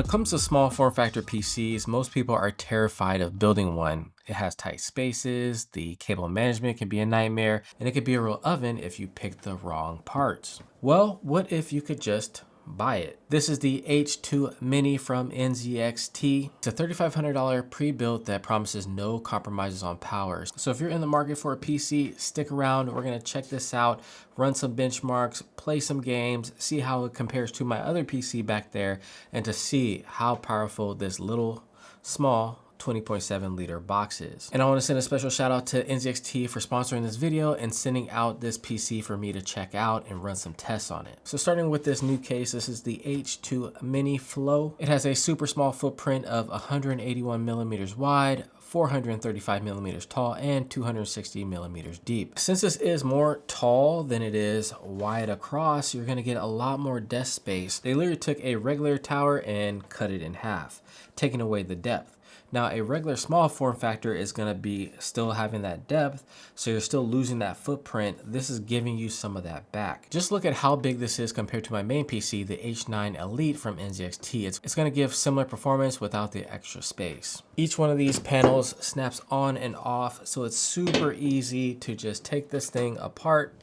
it comes to small form factor PCs, most people are terrified of building one. It has tight spaces, the cable management can be a nightmare, and it could be a real oven if you pick the wrong parts. Well, what if you could just buy it? This is the H2 Mini from NZXT. It's a $3,500 pre-built that promises no compromises on power. So if you're in the market for a PC, stick around. We're gonna check this out, run some benchmarks, play some games, see how it compares to my other PC back there, and to see how powerful this little small 20.7 liter box is. And I want to send a special shout out to NZXT for sponsoring this video and sending out this PC for me to check out and run some tests on it. So starting with this new case, this is the H2 Mini Flow. It has a super small footprint of 181 millimeters wide, 435 millimeters tall, and 260 millimeters deep. Since this is more tall than it is wide across, you're gonna get a lot more desk space. They literally took a regular tower and cut it in half, taking away the depth. Now, a regular small form factor is gonna be still having that depth, so you're still losing that footprint. This is giving you some of that back. Just look at how big this is compared to my main PC, the H9 Elite from NZXT. It's gonna give similar performance without the extra space. Each one of these panels snaps on and off, so it's super easy to just take this thing apart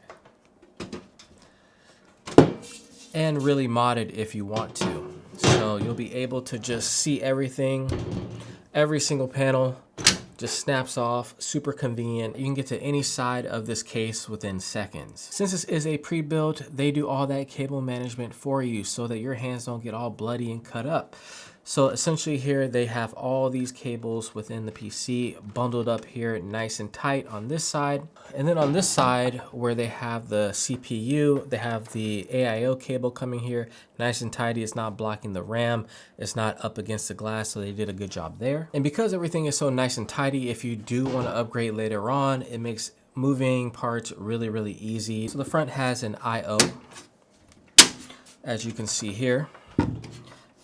and really mod it if you want to. So you'll be able to just see everything. Every single panel just snaps off, super convenient. You can get to any side of this case within seconds. Since this is a pre-built, they do all that cable management for you so that your hands don't get all bloody and cut up. So essentially here they have all these cables within the PC bundled up here nice and tight on this side. And then on this side where they have the CPU, they have the AIO cable coming here nice and tidy. It's not blocking the RAM. It's not up against the glass, so they did a good job there. And because everything is so nice and tidy, if you do want to upgrade later on, it makes moving parts really, really easy. So the front has an IO, as you can see here.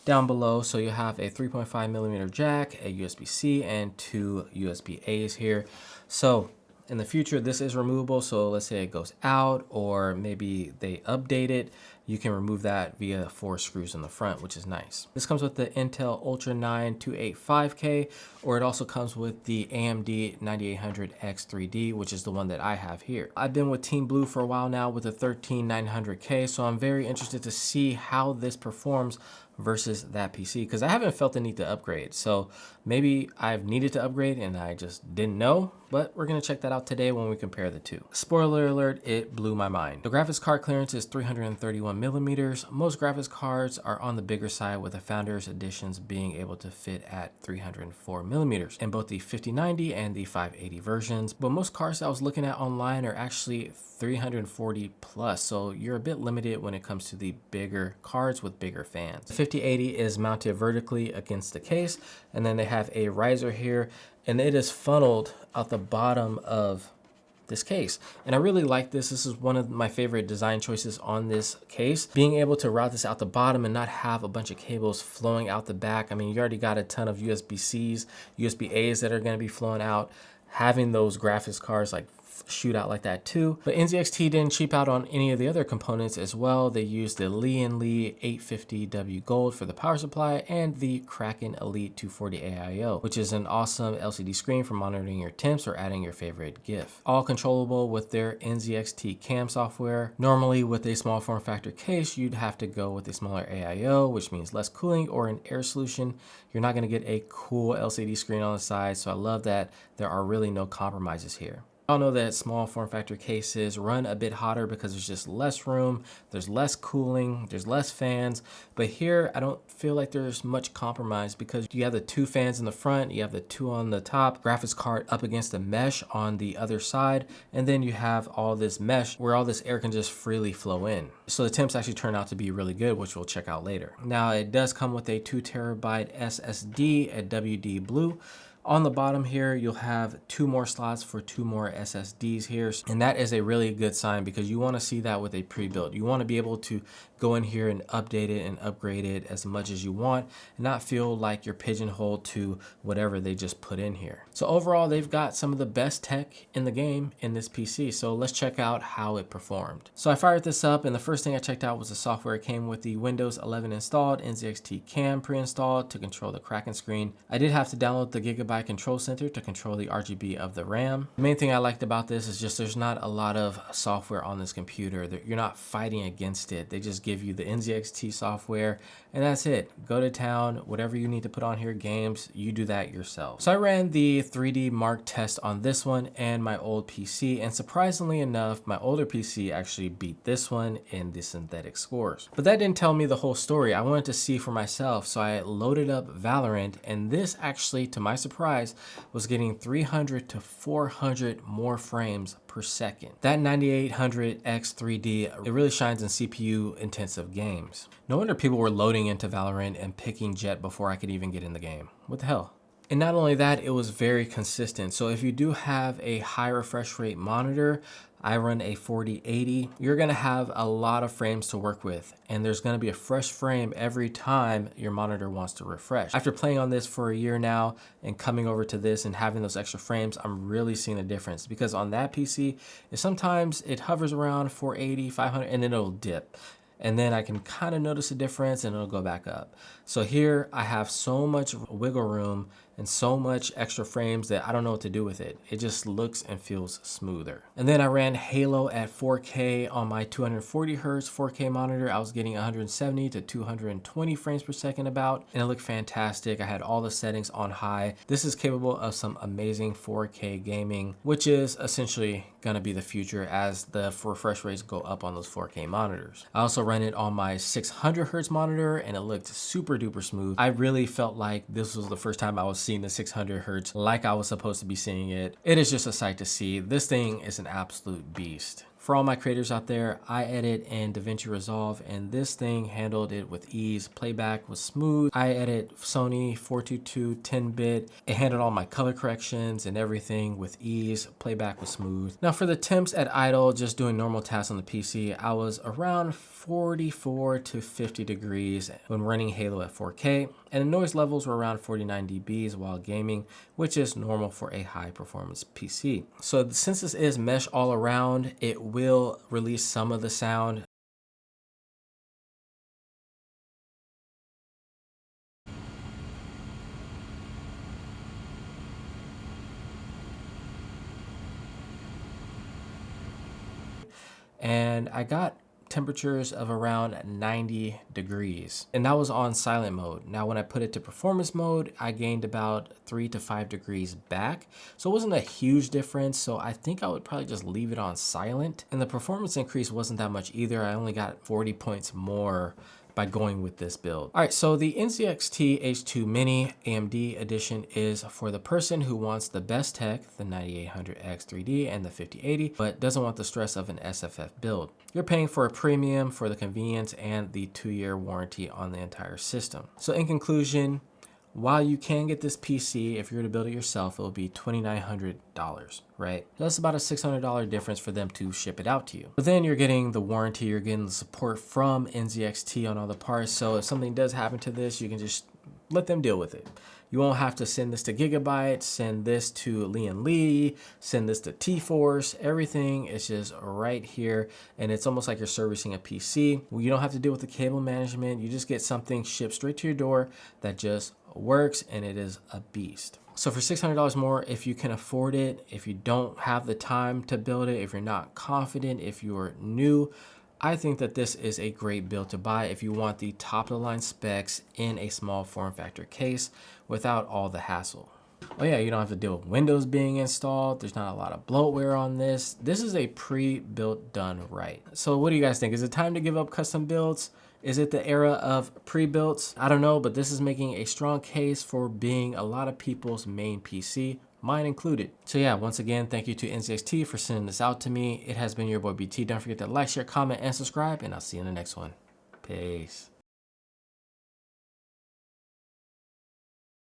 Down below, so you have a 3.5 millimeter jack, a USB-C, and 2 USB-A's here. So in the future, this is removable. So let's say it goes out or maybe they update it. You can remove that via 4 screws in the front, which is nice. This comes with the Intel Ultra 9 285K, or it also comes with the AMD 9800X3D, which is the one that I have here. I've been with Team Blue for a while now with the 13900K, so I'm very interested to see how this performs versus that PC, because I haven't felt the need to upgrade. So maybe I've needed to upgrade and I just didn't know, but we're gonna check that out today when we compare the two. Spoiler alert, it blew my mind. The graphics card clearance is 331 millimeters. Most graphics cards are on the bigger side, with the Founders Editions being able to fit at 304 millimeters in both the 5090 and the 580 versions. But most cards I was looking at online are actually 340 plus, so you're a bit limited when it comes to the bigger cards with bigger fans. The 5080 is mounted vertically against the case, and then they have a riser here, and it is funneled out the bottom of this case. And I really like this. This is one of my favorite design choices on this case. Being able to route this out the bottom and not have a bunch of cables flowing out the back. I mean, you already got a ton of USB-Cs, USB-As that are going to be flowing out. Having those graphics cards like shoot out like that too. But NZXT didn't cheap out on any of the other components as well. They used the Lee & Lee 850W Gold for the power supply and the Kraken Elite 240 AIO, which is an awesome LCD screen for monitoring your temps or adding your favorite GIF. All controllable with their NZXT CAM software. Normally with a small form factor case, you'd have to go with a smaller AIO, which means less cooling, or an air solution. You're not gonna get a cool LCD screen on the side, so I love that there are really no compromises here. I all know that small form factor cases run a bit hotter because there's just less room, there's less cooling, there's less fans. But here, I don't feel like there's much compromise because you have the 2 fans in the front, you have the 2 on the top, graphics card up against the mesh on the other side, and then you have all this mesh where all this air can just freely flow in. So the temps actually turn out to be really good, which we'll check out later. Now, it does come with a 2 terabyte SSD at WD Blue, On the bottom here, you'll have 2 more slots for 2 more SSDs here. And that is a really good sign because you want to see that with a pre-built. You want to be able to go in here and update it and upgrade it as much as you want and not feel like you're pigeonholed to whatever they just put in here. So overall, they've got some of the best tech in the game in this PC. So let's check out how it performed. So I fired this up, and the first thing I checked out was the software. It came with the Windows 11 installed, NZXT Cam pre-installed to control the Kraken screen. I did have to download the Gigabyte Control Center to control the RGB of the RAM. The main thing I liked about this is just there's not a lot of software on this computer. You're not fighting against it. They just give you the NZXT software, and that's it. Go to town, whatever you need to put on here, games, you do that yourself. So I ran the 3D Mark test on this one and my old PC, and surprisingly enough, my older PC actually beat this one in the synthetic scores. But that didn't tell me the whole story. I wanted to see for myself, so I loaded up Valorant, and this actually, to my surprise, was getting 300 to 400 more frames per second. That 9800X 3D, it really shines in CPU intensive games. No wonder people were loading into Valorant and picking Jet before I could even get in the game. What the hell? And not only that, it was very consistent. So if you do have a high refresh rate monitor, I run a 4080, you're gonna have a lot of frames to work with, and there's gonna be a fresh frame every time your monitor wants to refresh. After playing on this for a year now and coming over to this and having those extra frames, I'm really seeing a difference, because on that PC, sometimes it hovers around 480, 500, and then it'll dip. And then I can kind of notice a difference and it'll go back up. So here I have so much wiggle room and so much extra frames that I don't know what to do with it. It just looks and feels smoother. And then I ran Halo at 4K on my 240 Hertz 4K monitor. I was getting 170 to 220 frames per second about, and it looked fantastic. I had all the settings on high. This is capable of some amazing 4K gaming, which is essentially gonna be the future as the refresh rates go up on those 4K monitors. I also ran it on my 600 Hertz monitor, and it looked super duper smooth. I really felt like this was the first time I was seeing the 600 Hertz like I was supposed to be seeing it. It is just a sight to see. This thing is an absolute beast. For all my creators out there, I edit in DaVinci Resolve, and this thing handled it with ease. Playback was smooth. I edit Sony 422 10-bit. It handled all my color corrections and everything with ease. Playback was smooth. Now for the temps at idle, just doing normal tasks on the PC, I was around 44 to 50 degrees when running Halo at 4K, and the noise levels were around 49 dBs while gaming, which is normal for a high performance PC. So since this is mesh all around, it will release some of the sound. And I got temperatures of around 90 degrees, and that was on silent mode. Now when I put it to performance mode, I gained about 3 to 5 degrees back, so it wasn't a huge difference. So I think I would probably just leave it on silent, and the performance increase wasn't that much either. I only got 40 points more by going with this build. All right, so the NZXT H2 Mini AMD edition is for the person who wants the best tech, the 9800X 3D and the 5080, but doesn't want the stress of an SFF build. You're paying for a premium for the convenience and the 2-year warranty on the entire system. So in conclusion, while you can get this PC, if you were to build it yourself, it will be $2,900, right? That's about a $600 difference for them to ship it out to you. But then you're getting the warranty, you're getting the support from NZXT on all the parts. So if something does happen to this, you can just let them deal with it. You won't have to send this to Gigabyte, send this to Lee, send this to T-Force. Everything is just right here, and it's almost like you're servicing a PC. You don't have to deal with the cable management. You just get something shipped straight to your door that just works, and it is a beast. So for $600 more, if you can afford it, if you don't have the time to build it, if you're not confident, if you're new, I think that this is a great build to buy if you want the top of the line specs in a small form factor case without all the hassle. Oh yeah, you don't have to deal with Windows being installed. There's not a lot of bloatware on this. This is a pre-built done right. So what do you guys think? Is it time to give up custom builds? Is it the era of pre-builts? I don't know, but this is making a strong case for being a lot of people's main PC, mine included. So yeah, once again, thank you to NZXT for sending this out to me. It has been your boy BT. Don't forget to like, share, comment, and subscribe, and I'll see you in the next one. Peace.